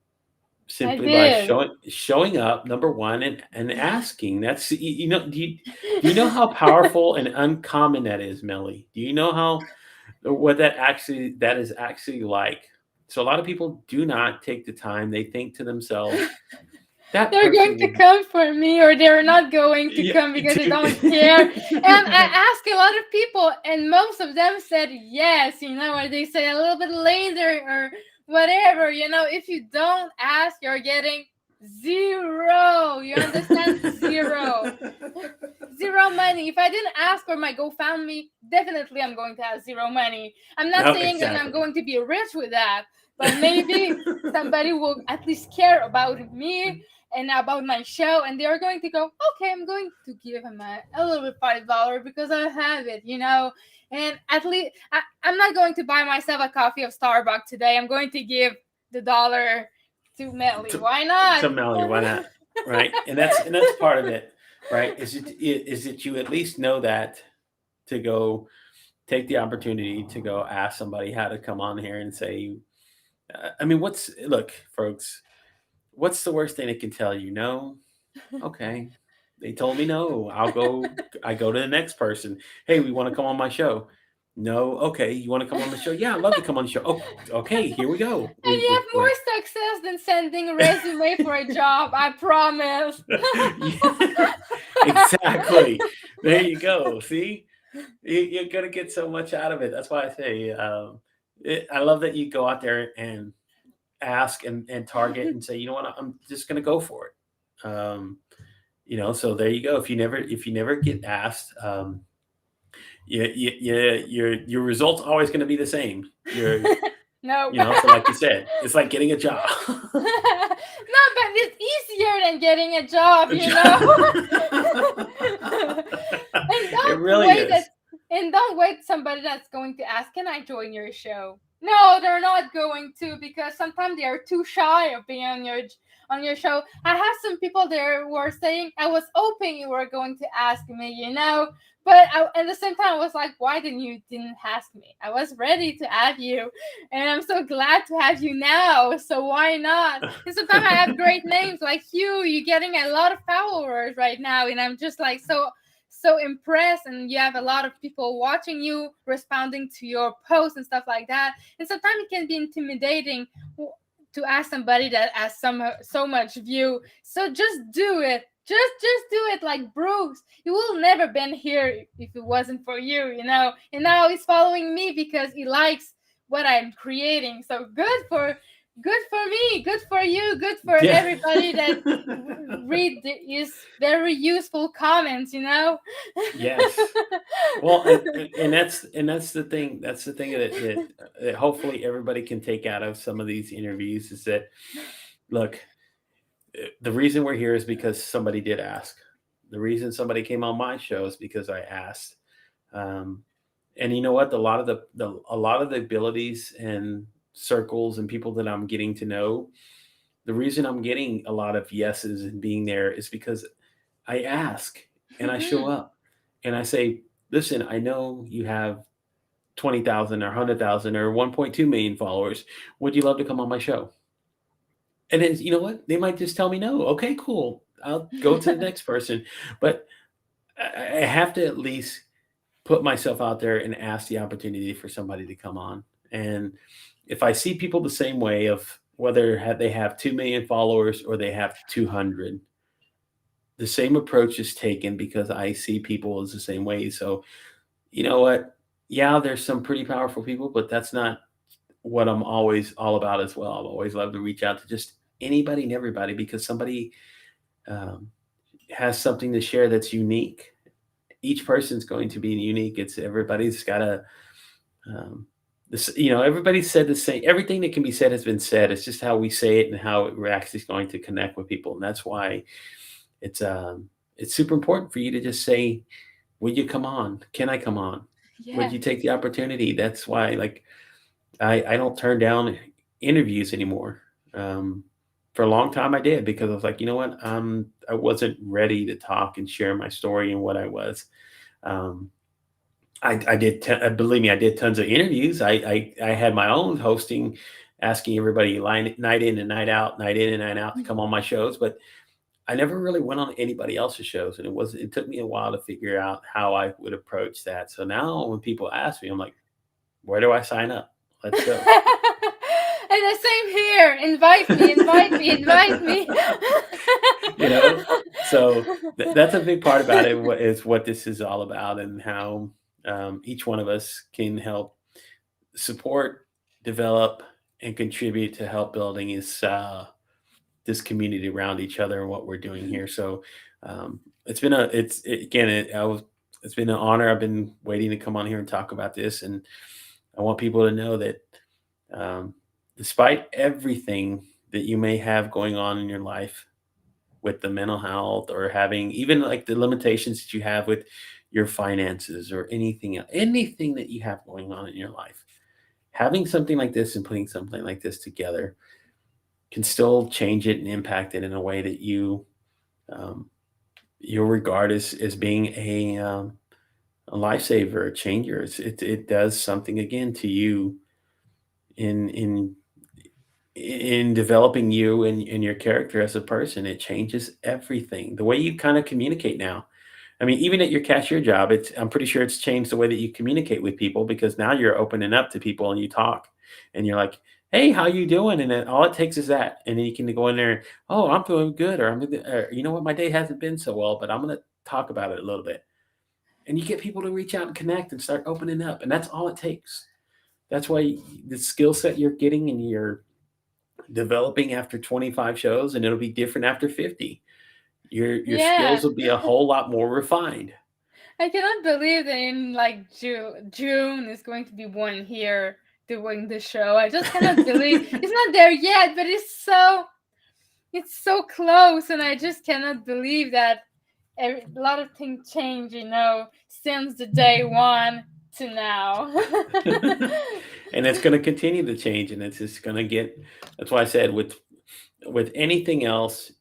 Simply by did. showing up, number one, and asking. That's do you know how powerful and uncommon that is, Melly? Do you know how what that is actually like? So a lot of people do not take the time. They think to themselves, that They're going person to would, come for me, or they're not going to yeah, come because they don't care. And I asked a lot of people, and most of them said yes, or they say a little bit later or whatever. If you don't ask, you're getting zero. You understand? Zero. Zero money. If I didn't ask for my GoFundMe, definitely I'm going to have zero money. I'm not no, saying that I'm exactly. going to be rich with that, but maybe somebody will at least care about me and about my show, and they're going to go, okay, I'm going to give him a little bit $5 because I have it. And at least I'm not going to buy myself a coffee of Starbucks today. I'm going to give the dollar to Melly. to, Why not? to Melly, why not? Right, and that's part of it, right? Is that you at least know that to go take the opportunity to go ask somebody how to come on here and say, I mean, look, folks, what's the worst thing they can tell you? No? Okay. They told me no. I go to the next person. Hey, we want to come on my show. No. Okay. You want to come on the show? Yeah, I'd love to come on the show. Oh, okay. Here we go. And you have more success than sending a resume for a job, I promise. Yeah, exactly. There you go. See, you're going to get so much out of it. That's why I say, I love that you go out there and ask and target and say, you know what, I'm just going to go for it. So there you go. If you never get asked, your results always going to be the same. No. So like you said, it's like getting a job. No, but it's easier than getting a job. And It don't really wait is. somebody that's going to ask, can I join your show? No, they're not going to, because sometimes they are too shy of being on your show. I have some people there who are saying, I was hoping you were going to ask me. But at the same time, I was like, why didn't ask me? I was ready to have you, and I'm so glad to have you now. So why not? And sometimes I have great names like you. You're getting a lot of followers right now, and I'm just like so impressed. And you have a lot of people watching you, responding to your posts and stuff like that. And sometimes it can be intimidating to ask somebody that has so much view. So just do it. Just do it like Bruce. You will never been here if it wasn't for you. And now he's following me because he likes what I'm creating. So good for me, good for you, good for Yeah. everybody that read his very useful comments. Yes. Well, and that's the thing. That's the thing that hopefully everybody can take out of some of these interviews is that, look, the reason we're here is because somebody did ask. The reason somebody came on my show is because I asked. Um, and you know what? A lot of the abilities and circles and people that I'm getting to know, the reason I'm getting a lot of yeses and being there is because I ask and I show Mhm. up. and I say, listen, I know you have 20,000 or 100,000 or 1.2 million followers. Would you love to come on my show? And then, you know what? They might just tell me no. Okay, cool. I'll go to the next person. But I have to at least put myself out there and ask the opportunity for somebody to come on. And if I see people the same way, of whether they have 2 million followers or they have 200, the same approach is taken because I see people as the same way. So, you know what? Yeah, there's some pretty powerful people, but that's not what I'm always all about as well. I've always loved to reach out to just anybody and everybody because somebody um, has something to share that's unique. Each person's going to be unique. It's everybody's got a um, this, everybody said the same. Everything that can be said has been said. It's just how we say it and how it reacts is going to connect with people, and that's why it's um, it's super important for you to just say, "Would you come on? Can I come on? Would Yeah. you take the opportunity?" That's why, like, I don't turn down interviews anymore. Um, for a long time, I did because I was like, you know what? I wasn't ready to talk and share my story and what I was. Um, I did, believe me, I did tons of interviews. I had my own hosting, asking everybody night in and night out, night in and night out to come on my shows, but I never really went on anybody else's shows, and it took me a while to figure out how I would approach that. So now when people ask me, I'm like, where do I sign up? Let's go. And the same here. Invite me, invite me, invite me. you know so that's a big part about it, is what this is all about, and how each one of us can help support, develop, and contribute to help building this community around each other and what we're doing here. So it's been a it's it, again it, I was it's been an honor. I've been waiting to come on here and talk about this, and I want people to know that um, despite everything that you may have going on in your life, with the mental health, or having even like the limitations that you have with your finances or anything that you have going on in your life, having something like this and putting something like this together can still change it and impact it in a way that um, you'll regard as being a lifesaver, a changer. It does something again to you in developing you and your character as a person. It changes everything. The way you kind of communicate now. I mean, even at your cashier job, I'm pretty sure it's changed the way that you communicate with people, because now you're opening up to people and you talk and you're like, "Hey, how you doing?" And then all it takes is that, and then you can go in there. "Oh, I'm doing good," or you know what, my day hasn't been so well, but I'm gonna talk about it a little bit, and you get people to reach out and connect and start opening up, and that's all it takes. That's why the skill set you're getting and you're developing after 25 shows, and it'll be different after 50. Your skills Yeah. will be a whole lot more refined. I cannot believe that in like June is going to be 1 year doing the show. I just cannot believe it's not there yet, but it's so close, and I just cannot believe that a lot of things change, since the day one to now. And it's going to continue to change, and it's just going to get. That's why I said with anything else,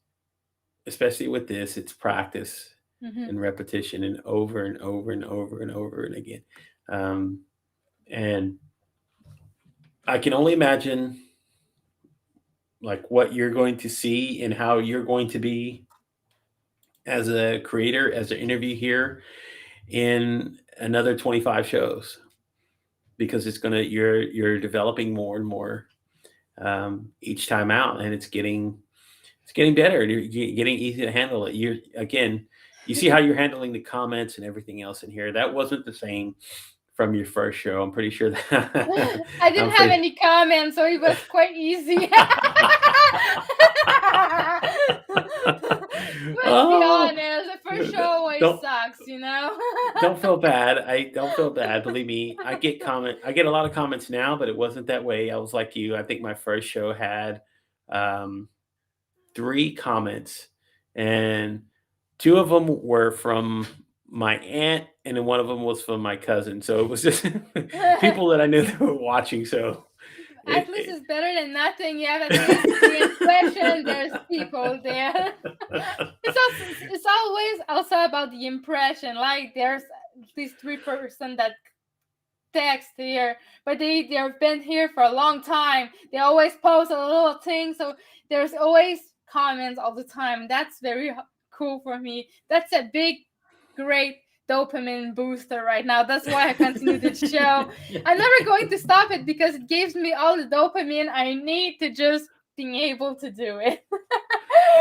especially with this, it's practice Mhm. and repetition and over and over and over and over and again. Um, and I can only imagine like what you're going to see and how you're going to be as a creator, as an interview here in another 25 shows, because you're developing more and more each time out, and it's getting better, and you're getting easy to handle it. You see how you're handling the comments and everything else in here. That wasn't the same from your first show. I'm pretty sure that I I'm didn't have pretty. any comments, so it was quite easy. Let's be Oh, honest, the first show always don't sucks. don't feel bad. I don't feel bad. Believe me, I get a lot of comments now, but it wasn't that way. I was like you. I think my first show had um, 3 comments, and 2 of them were from my aunt, and then one of them was from my cousin. So it was just people that I knew that were watching. So At least it's better than nothing. You have at least the impression there's people there. It's always also about the impression. Like there's at least 3 person that text here, but they've been here for a long time. They always post a little thing, so there's always comments all the time. That's very cool for me. That's a big, great dopamine booster right now. That's why I continue the show. I'm never going to stop it because it gives me all the dopamine I need to just being able to do it.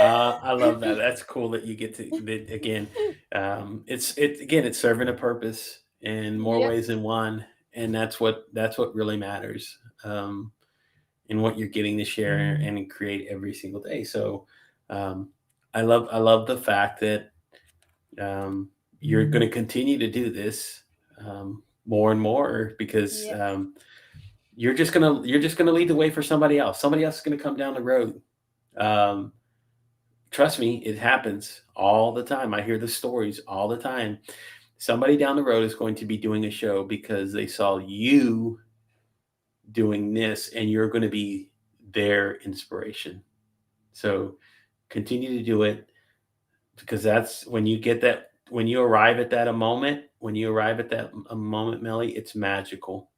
I love that. That's cool that you get to that again. It's serving a purpose in more Yep. ways than one, and that's what really matters. In what you're getting to share and create every single day. So, um, I love the fact that you're going to continue to do this more and more because Yep. you're just gonna lead the way for somebody else. Somebody else is going to come down the road. Um, Trust me, it happens all the time. I hear the stories all the time. Somebody down the road is going to be doing a show because they saw you doing this, and you're going to be their inspiration. So continue to do it because that's when you get that when you arrive at that a moment when you arrive at that a moment, Melly, it's magical.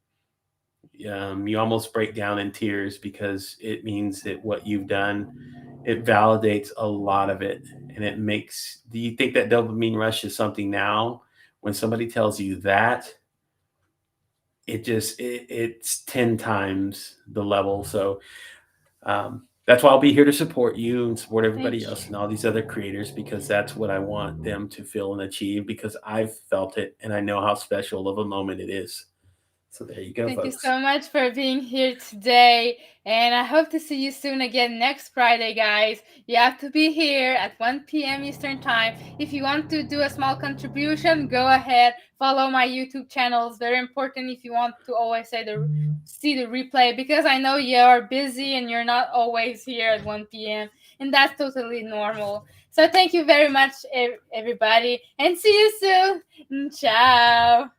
You almost break down in tears because it means that what you've done, it validates a lot of it, and it makes. Do you think that dopamine rush is something now? When somebody tells you that, it's 10 times the level. So that's why I'll be here to support you and support everybody Thank else you. and all these other creators because that's what I want them to feel and achieve because I've felt it and I know how special of a moment it is. So there you go, Thank you folks. so much for being here today. And I hope to see you soon again next Friday, guys. You have to be here at 1 p.m. Eastern Time. If you want to do a small contribution, go ahead. Follow my YouTube channel. It's very important if you want to always see the replay because I know you're busy and you're not always here at 1 p.m. And that's totally normal. So thank you very much, everybody. And see you soon. Ciao.